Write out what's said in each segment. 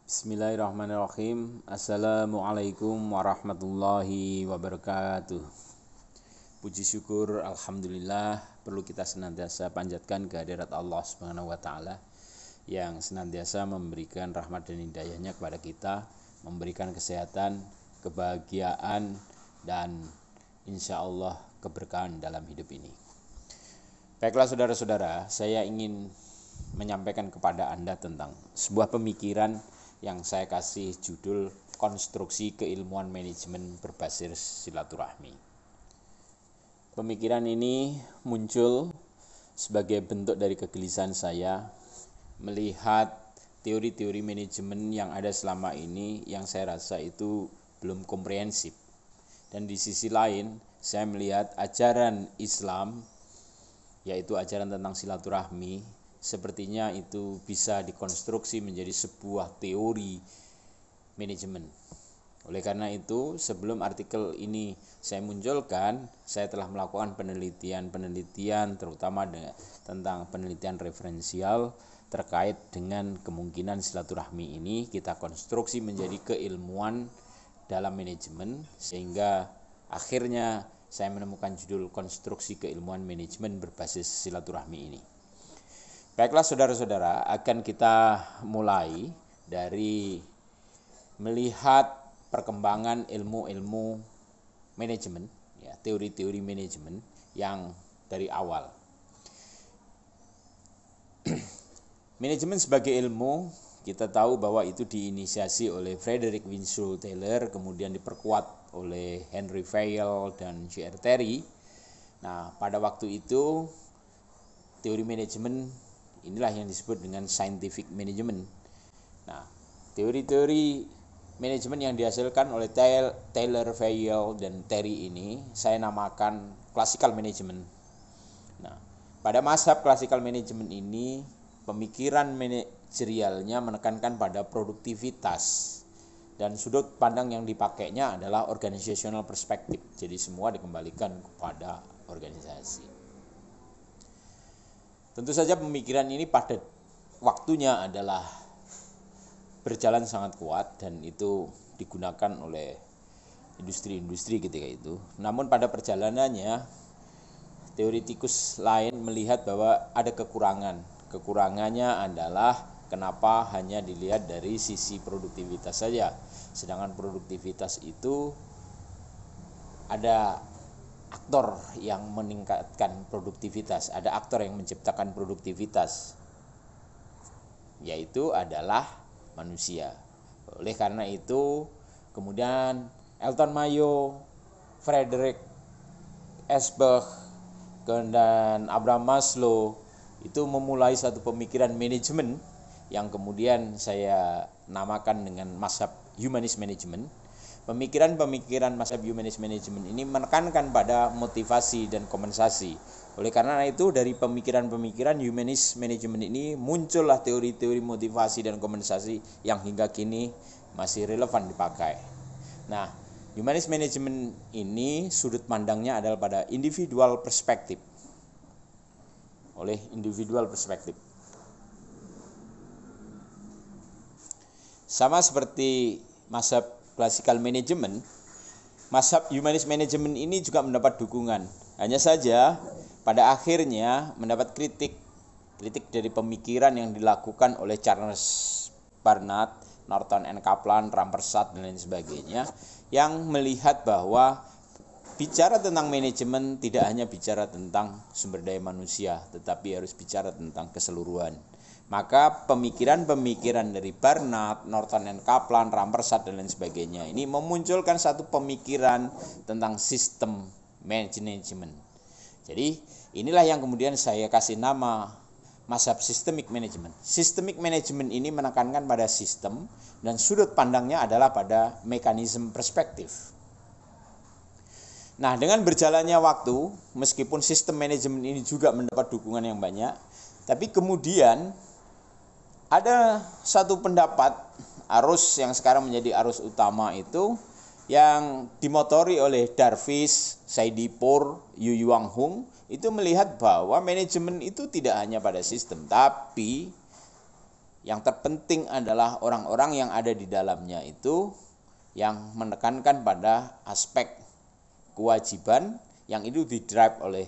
Bismillahirrahmanirrahim. Assalamualaikum warahmatullahi wabarakatuh. Puji syukur alhamdulillah perlu kita senantiasa panjatkan kehadirat Allah Subhanahu wa taala yang senantiasa memberikan rahmat dan hidayahnya kepada kita, memberikan kesehatan, kebahagiaan dan insya Allah keberkahan dalam hidup ini. Baiklah saudara-saudara, saya ingin menyampaikan kepada Anda tentang sebuah pemikiran yang saya kasih judul konstruksi keilmuan manajemen berbasis silaturahmi. Pemikiran ini muncul sebagai bentuk dari kegelisahan saya melihat teori-teori manajemen yang ada selama ini yang saya rasa itu belum komprehensif. Dan di sisi lain, saya melihat ajaran Islam, yaitu ajaran tentang silaturahmi, sepertinya itu bisa dikonstruksi menjadi sebuah teori manajemen. Oleh karena itu, sebelum artikel ini saya munculkan, saya telah melakukan penelitian terutama tentang penelitian referensial terkait dengan kemungkinan silaturahmi ini kita konstruksi menjadi keilmuan dalam manajemen, sehingga akhirnya saya menemukan judul konstruksi keilmuan manajemen berbasis silaturahmi ini. Baiklah saudara-saudara, akan kita mulai dari melihat perkembangan ilmu-ilmu manajemen, ya, teori-teori manajemen yang dari awal. Manajemen sebagai ilmu, kita tahu bahwa itu diinisiasi oleh Frederick Winslow Taylor, kemudian diperkuat oleh Henry Fayol dan J.R. Terry. Nah, pada waktu itu teori manajemen inilah yang disebut dengan scientific management. Nah, teori-teori manajemen yang dihasilkan oleh Taylor, Fayol, dan Terry ini saya namakan classical management. Nah, pada mazhab classical management ini pemikiran manajerialnya menekankan pada produktivitas dan sudut pandang yang dipakainya adalah organizational perspective. Jadi semua dikembalikan kepada organisasi. Tentu saja pemikiran ini pada waktunya adalah berjalan sangat kuat dan itu digunakan oleh industri-industri ketika itu. Namun pada perjalanannya teoritikus lain melihat bahwa ada kekurangan. Kekurangannya adalah kenapa hanya dilihat dari sisi produktivitas saja. Sedangkan produktivitas itu ada aktor yang meningkatkan produktivitas, ada aktor yang menciptakan produktivitas, yaitu adalah manusia. Oleh karena itu, kemudian Elton Mayo, Frederick Esbach, dan Abraham Maslow itu memulai satu pemikiran manajemen yang kemudian saya namakan dengan mazhab humanist management. Pemikiran-pemikiran mazhab humanist management ini menekankan pada motivasi dan kompensasi. Oleh karena itu dari pemikiran-pemikiran humanist management ini muncullah teori-teori motivasi dan kompensasi yang hingga kini masih relevan dipakai. Nah, humanist management ini sudut pandangnya adalah pada individual perspektif. Oleh individual perspektif. Sama seperti mazhab classical management, mazhab humanist management ini juga mendapat dukungan. Hanya saja pada akhirnya mendapat kritik dari pemikiran yang dilakukan oleh Charles Barnard, Norton and Kaplan, Rampersad dan lain sebagainya, yang melihat bahwa bicara tentang manajemen tidak hanya bicara tentang sumber daya manusia, tetapi harus bicara tentang keseluruhan. Maka pemikiran-pemikiran dari Barnard, Norton and Kaplan, Rampersad dan lain sebagainya ini memunculkan satu pemikiran tentang sistem manajemen. Jadi inilah yang kemudian saya kasih nama mazhab systemic management. Systemic management ini menekankan pada sistem dan sudut pandangnya adalah pada mekanisme perspektif. Nah, dengan berjalannya waktu, meskipun sistem manajemen ini juga mendapat dukungan yang banyak, tapi kemudian ada satu pendapat arus yang sekarang menjadi arus utama itu yang dimotori oleh Darvish, Saidipur, Yu Yuang Hung itu melihat bahwa manajemen itu tidak hanya pada sistem, tapi Yang terpenting adalah orang-orang yang ada di dalamnya itu yang menekankan pada aspek kewajiban yang itu didrive oleh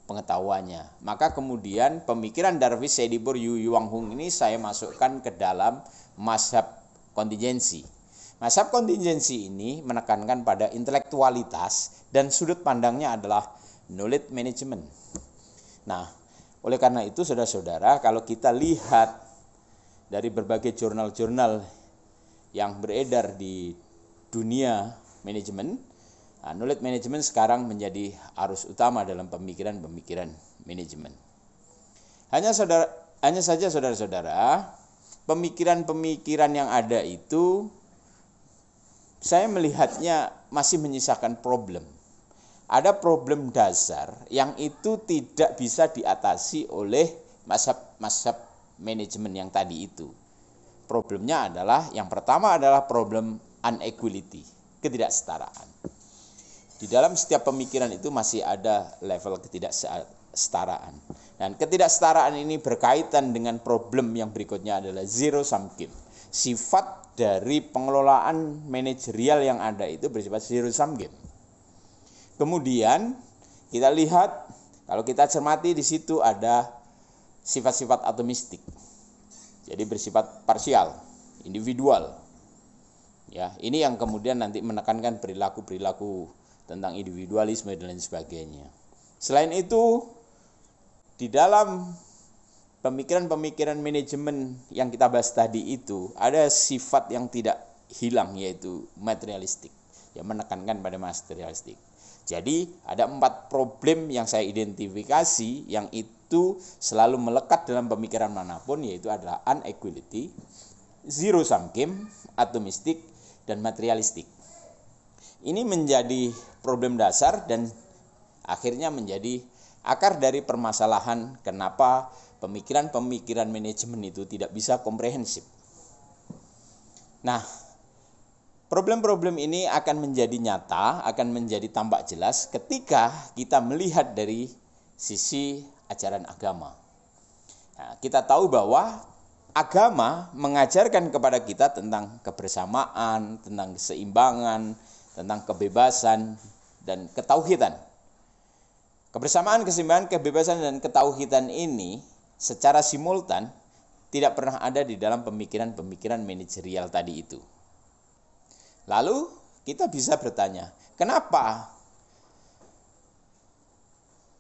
pengetahuannya. Maka kemudian pemikiran Darwish, Sedibor, Yu Yuang Hung ini saya masukkan ke dalam mazhab kontingensi. Mazhab kontingensi ini menekankan pada intelektualitas dan sudut pandangnya adalah knowledge management. Nah, oleh karena itu saudara-saudara, kalau kita lihat dari berbagai jurnal-jurnal yang beredar di dunia manajemen, knowledge management sekarang menjadi arus utama dalam pemikiran-pemikiran manajemen. Hanya saja saudara-saudara, pemikiran-pemikiran yang ada itu saya melihatnya masih menyisakan problem. Ada problem dasar yang itu tidak bisa diatasi oleh mazhab manajemen yang tadi itu. Problemnya adalah, yang pertama adalah problem inequality, ketidaksetaraan. Di dalam setiap pemikiran itu masih ada level ketidaksetaraan. Dan ketidaksetaraan ini berkaitan dengan problem yang berikutnya adalah zero sum game. Sifat dari pengelolaan manajerial yang ada itu bersifat zero sum game. Kemudian kita lihat, kalau kita cermati di situ ada sifat-sifat atomistik. Jadi bersifat parsial, individual. Ya, ini yang kemudian nanti menekankan perilaku-perilaku tentang individualisme dan lain sebagainya. Selain itu, di dalam pemikiran-pemikiran manajemen yang kita bahas tadi itu ada sifat yang tidak hilang, yaitu materialistik, yang menekankan pada materialistik. Jadi ada 4 problem yang saya identifikasi yang itu selalu melekat dalam pemikiran manapun, yaitu adalah inequality, zero sum game, atomistik, dan materialistik. Ini menjadi problem dasar dan akhirnya menjadi akar dari permasalahan kenapa pemikiran-pemikiran manajemen itu tidak bisa komprehensif. Nah, problem-problem ini akan menjadi nyata, akan menjadi tampak jelas ketika kita melihat dari sisi ajaran agama. Nah, kita tahu bahwa agama mengajarkan kepada kita tentang kebersamaan, tentang keseimbangan, tentang kebebasan, dan ketauhidan. Kebersamaan, keseimbangan, kebebasan, dan ketauhidan ini secara simultan tidak pernah ada di dalam pemikiran-pemikiran manajerial tadi itu. Lalu kita bisa bertanya, kenapa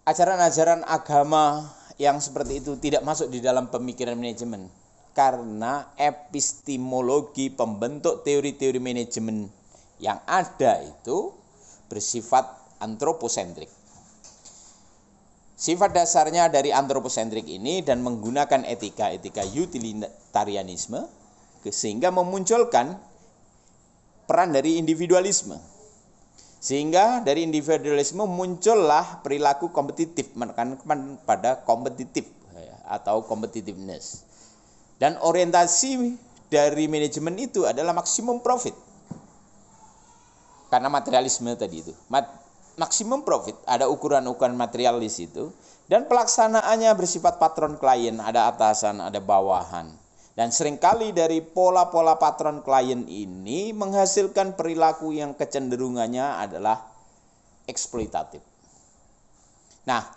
ajaran-ajaran agama yang seperti itu tidak masuk di dalam pemikiran manajemen? Karena epistemologi pembentuk teori-teori manajemen yang ada itu bersifat antroposentrik. Sifat dasarnya dari antroposentrik ini dan menggunakan etika utilitarianisme sehingga memunculkan peran dari individualisme. Sehingga dari individualisme muncullah perilaku kompetitif, menekankan pada kompetitif atau competitiveness. Dan orientasi dari manajemen itu adalah maksimum profit. Karena materialisme tadi itu. Maksimum profit, ada ukuran-ukuran material di situ. Dan pelaksanaannya bersifat patron klien, ada atasan, ada bawahan. Dan seringkali dari pola-pola patron klien ini menghasilkan perilaku yang kecenderungannya adalah eksploitatif. Nah,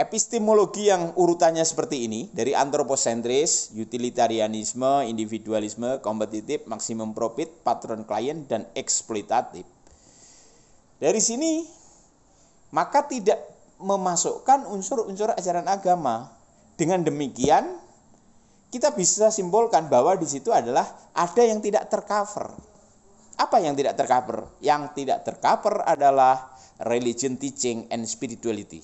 epistemologi yang urutannya seperti ini, dari antroposentris, utilitarianisme, individualisme, kompetitif, maksimum profit, patron klien, dan eksploitatif. Dari sini, maka tidak memasukkan unsur-unsur ajaran agama. Dengan demikian, kita bisa simpulkan bahwa di situ adalah ada yang tidak tercover. Apa yang tidak tercover? Yang tidak tercover adalah religion teaching and spirituality.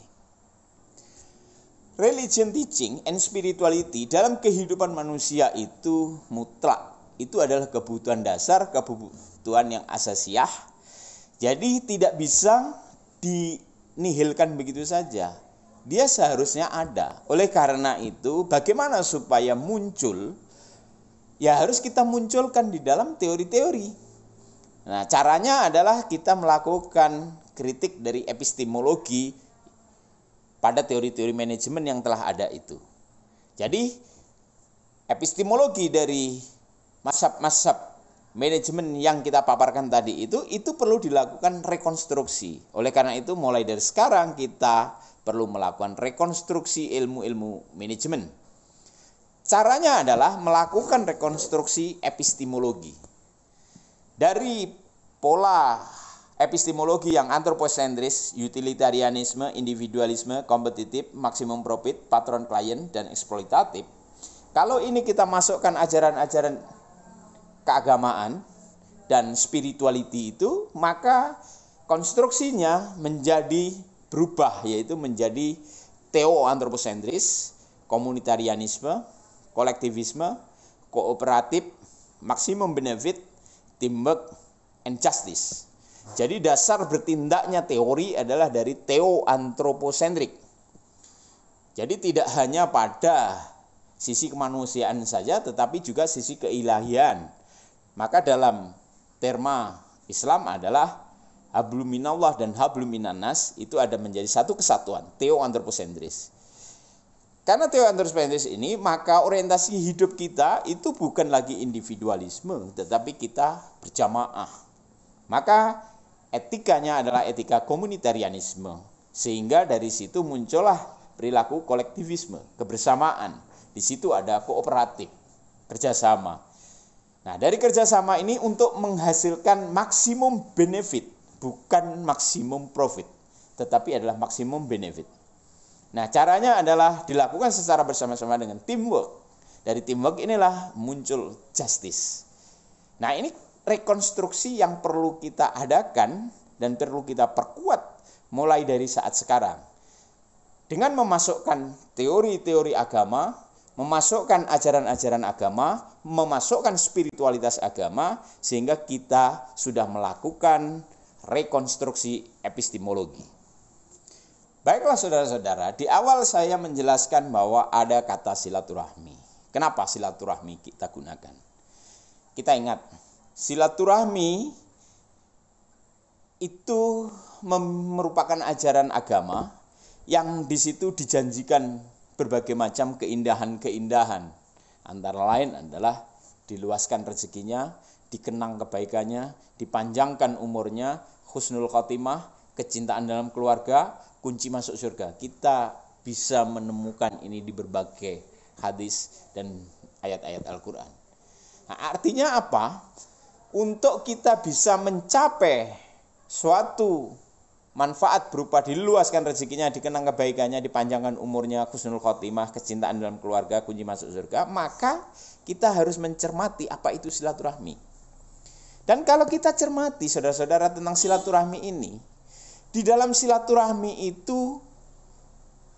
Religion teaching and spirituality dalam kehidupan manusia itu mutlak. Itu adalah kebutuhan dasar, kebutuhan yang asasiah. Jadi tidak bisa dinihilkan begitu saja. Dia seharusnya ada. Oleh karena itu, bagaimana supaya muncul? Ya harus kita munculkan di dalam teori-teori. Nah, caranya adalah kita melakukan kritik dari epistemologi pada teori-teori manajemen yang telah ada itu. Jadi, epistemologi dari mazhab-mazhab manajemen yang kita paparkan tadi itu perlu dilakukan rekonstruksi. Oleh karena itu mulai dari sekarang kita perlu melakukan rekonstruksi ilmu-ilmu manajemen. Caranya adalah melakukan rekonstruksi epistemologi. Dari pola epistemologi yang antroposentris, utilitarianisme, individualisme, kompetitif, maksimum profit, patron klien, dan eksploitatif. Kalau ini kita masukkan ajaran-ajaran keagamaan dan spirituality itu, maka konstruksinya menjadi berubah, yaitu menjadi teo-antroposentris, komunitarianisme, kolektivisme, kooperatif, maksimum benefit, teamwork, and justice. Jadi dasar bertindaknya teori adalah dari teo-antroposentrik. Jadi tidak hanya pada sisi kemanusiaan saja, tetapi juga sisi keilahian. Maka dalam terma Islam adalah hablum minallah dan hablum minannas, itu ada menjadi satu kesatuan, teo-antroposentris. Karena teo-antroposentris ini, maka orientasi hidup kita itu bukan lagi individualisme, tetapi kita berjamaah. Maka etikanya adalah etika komunitarianisme, sehingga dari situ muncullah perilaku kolektivisme, kebersamaan. Di situ ada kooperatif, kerjasama. Nah, dari kerjasama ini untuk menghasilkan maksimum benefit, bukan maksimum profit, tetapi adalah maksimum benefit. Nah, caranya adalah dilakukan secara bersama-sama dengan teamwork. Dari teamwork inilah muncul justice. Nah, ini rekonstruksi yang perlu kita adakan dan perlu kita perkuat mulai dari saat sekarang. Dengan memasukkan teori-teori agama, memasukkan ajaran-ajaran agama, memasukkan spiritualitas agama, sehingga kita sudah melakukan rekonstruksi epistemologi. Baiklah saudara-saudara, di awal saya menjelaskan bahwa ada kata silaturahmi. Kenapa silaturahmi kita gunakan? Kita ingat, silaturahmi itu merupakan ajaran agama yang di situ dijanjikan berbagai macam keindahan-keindahan. Antara lain adalah diluaskan rezekinya, dikenang kebaikannya, dipanjangkan umurnya, husnul khotimah, kecintaan dalam keluarga, kunci masuk surga. Kita bisa menemukan ini di berbagai hadis dan ayat-ayat Al-Quran. Nah, artinya apa? Untuk kita bisa mencapai suatu manfaat berupa diluaskan rezekinya, dikenang kebaikannya, dipanjangkan umurnya, husnul khotimah, kecintaan dalam keluarga, kunci masuk surga, maka kita harus mencermati apa itu silaturahmi. Dan kalau kita cermati saudara-saudara tentang silaturahmi ini, di dalam silaturahmi itu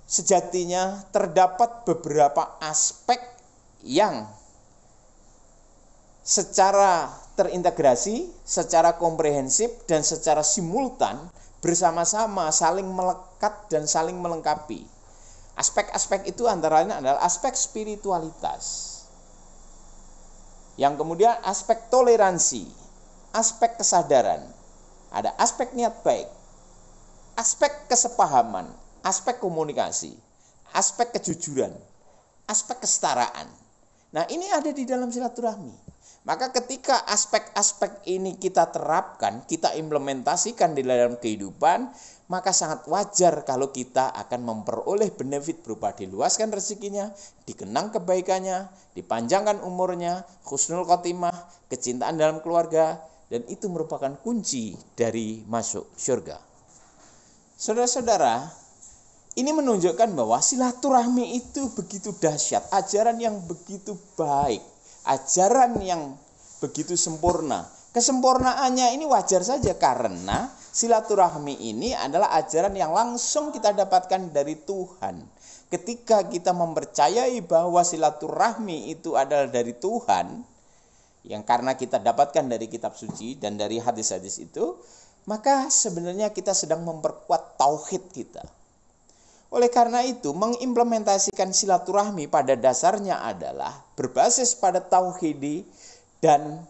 sejatinya terdapat beberapa aspek yang secara terintegrasi, secara komprehensif, dan secara simultan bersama-sama saling melekat dan saling melengkapi. Aspek-aspek itu antara lain adalah aspek spiritualitas. Yang kemudian aspek toleransi, aspek kesadaran, ada aspek niat baik, aspek kesepahaman, aspek komunikasi, aspek kejujuran, aspek kesetaraan. Nah, ini ada di dalam silaturahmi. Maka ketika aspek-aspek ini kita terapkan, kita implementasikan di dalam kehidupan, maka sangat wajar kalau kita akan memperoleh benefit berupa diluaskan rezekinya, dikenang kebaikannya, dipanjangkan umurnya, husnul khotimah, kecintaan dalam keluarga, dan itu merupakan kunci dari masuk surga. Saudara-saudara, ini menunjukkan bahwa silaturahmi itu begitu dahsyat, ajaran yang begitu baik, ajaran yang begitu sempurna. Kesempurnaannya ini wajar saja karena silaturahmi ini adalah ajaran yang langsung kita dapatkan dari Tuhan. Ketika kita mempercayai bahwa silaturahmi itu adalah dari Tuhan, yang karena kita dapatkan dari kitab suci dan dari hadis-hadis itu, maka sebenarnya kita sedang memperkuat tauhid kita. Oleh karena itu, mengimplementasikan silaturahmi pada dasarnya adalah berbasis pada tauhidi dan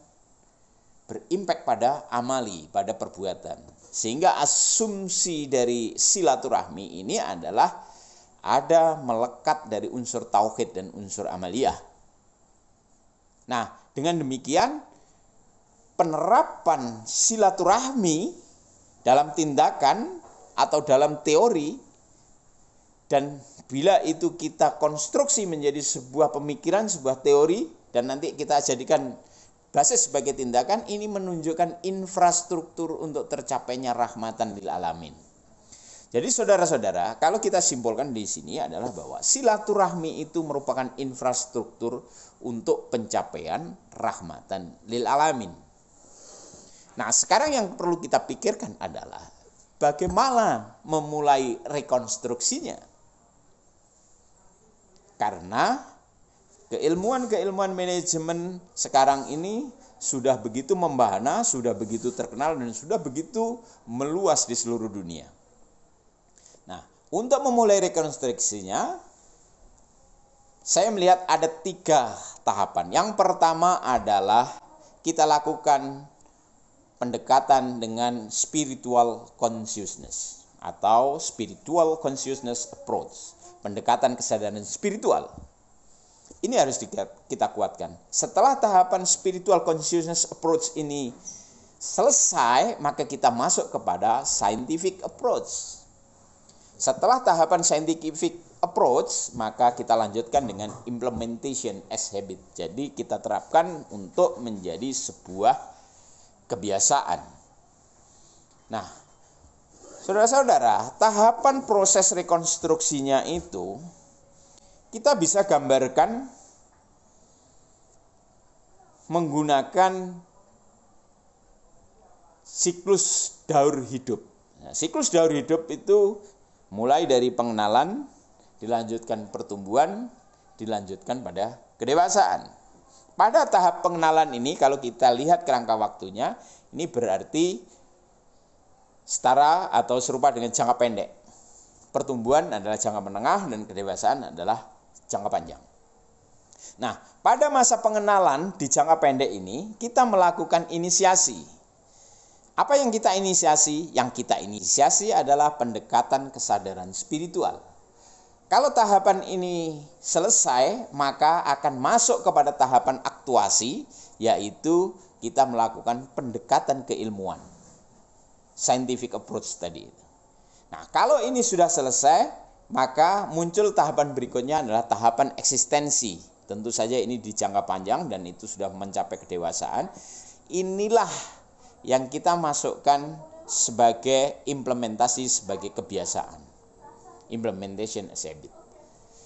berimpak pada amali, pada perbuatan. Sehingga asumsi dari silaturahmi ini adalah ada melekat dari unsur tauhid dan unsur amaliyah. Nah, dengan demikian penerapan silaturahmi dalam tindakan atau dalam teori, dan bila itu kita konstruksi menjadi sebuah pemikiran, sebuah teori, dan nanti kita jadikan basis sebagai tindakan, ini menunjukkan infrastruktur untuk tercapainya rahmatan lil alamin. Jadi saudara-saudara, kalau kita simpulkan di sini adalah bahwa silaturahmi itu merupakan infrastruktur untuk pencapaian rahmatan lil alamin. Nah, sekarang yang perlu kita pikirkan adalah bagaimana memulai rekonstruksinya. Karena keilmuan-keilmuan manajemen sekarang ini sudah begitu membahana, sudah begitu terkenal, dan sudah begitu meluas di seluruh dunia. Nah, untuk memulai rekonstruksinya, saya melihat ada 3 tahapan. Yang pertama adalah kita lakukan pendekatan dengan spiritual consciousness atau spiritual consciousness approach, pendekatan kesadaran spiritual. Ini harus kita kuatkan. Setelah tahapan spiritual consciousness approach ini selesai, maka kita masuk kepada scientific approach. Setelah tahapan scientific approach, maka kita lanjutkan dengan implementation as habit. Jadi kita terapkan untuk menjadi sebuah kebiasaan. Nah, saudara-saudara, tahapan proses rekonstruksinya itu kita bisa gambarkan menggunakan siklus daur hidup. Nah, siklus daur hidup itu mulai dari pengenalan, dilanjutkan pertumbuhan, dilanjutkan pada kedewasaan. Pada tahap pengenalan ini, kalau kita lihat kerangka waktunya, ini berarti setara atau serupa dengan jangka pendek. Pertumbuhan adalah jangka menengah dan kedewasaan adalah jangka panjang. Nah, pada masa pengenalan di jangka pendek ini, kita melakukan inisiasi. Apa yang kita inisiasi? Yang kita inisiasi adalah pendekatan kesadaran spiritual. Kalau tahapan ini selesai, maka akan masuk kepada tahapan aktuasi, yaitu kita melakukan pendekatan keilmuan. Scientific approach tadi. Nah, kalau ini sudah selesai, maka muncul tahapan berikutnya adalah tahapan eksistensi. Tentu saja ini di jangka panjang dan itu sudah mencapai kedewasaan. Inilah yang kita masukkan sebagai implementasi, sebagai kebiasaan. Implementation as habit.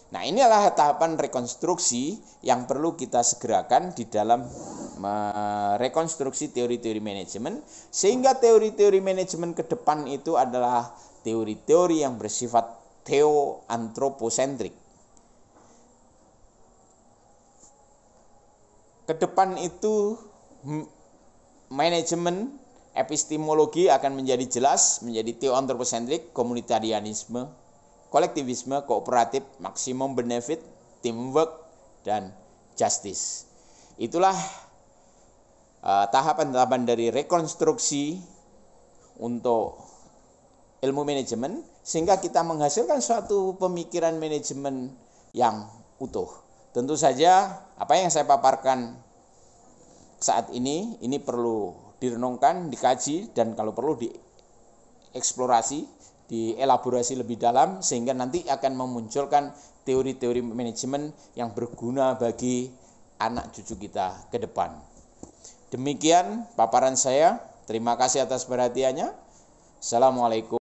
Nah, ini adalah tahapan rekonstruksi yang perlu kita segerakan di dalam rekonstruksi teori-teori manajemen, sehingga teori-teori manajemen ke depan itu adalah teori-teori yang bersifat theo-antroposentrik. Ke depan itu manajemen epistemologi akan menjadi jelas, menjadi theo-antroposentrik, komunitarianisme, kolektivisme, kooperatif, maksimum benefit, teamwork, dan justice. Itulah tahapan-tahapan dari rekonstruksi untuk ilmu manajemen, sehingga kita menghasilkan suatu pemikiran manajemen yang utuh. Tentu saja apa yang saya paparkan saat ini perlu direnungkan, dikaji, dan kalau perlu dieksplorasi, dielaborasi lebih dalam, sehingga nanti akan memunculkan teori-teori manajemen yang berguna bagi anak cucu kita ke depan. Demikian paparan saya. Terima kasih atas perhatiannya. Assalamualaikum.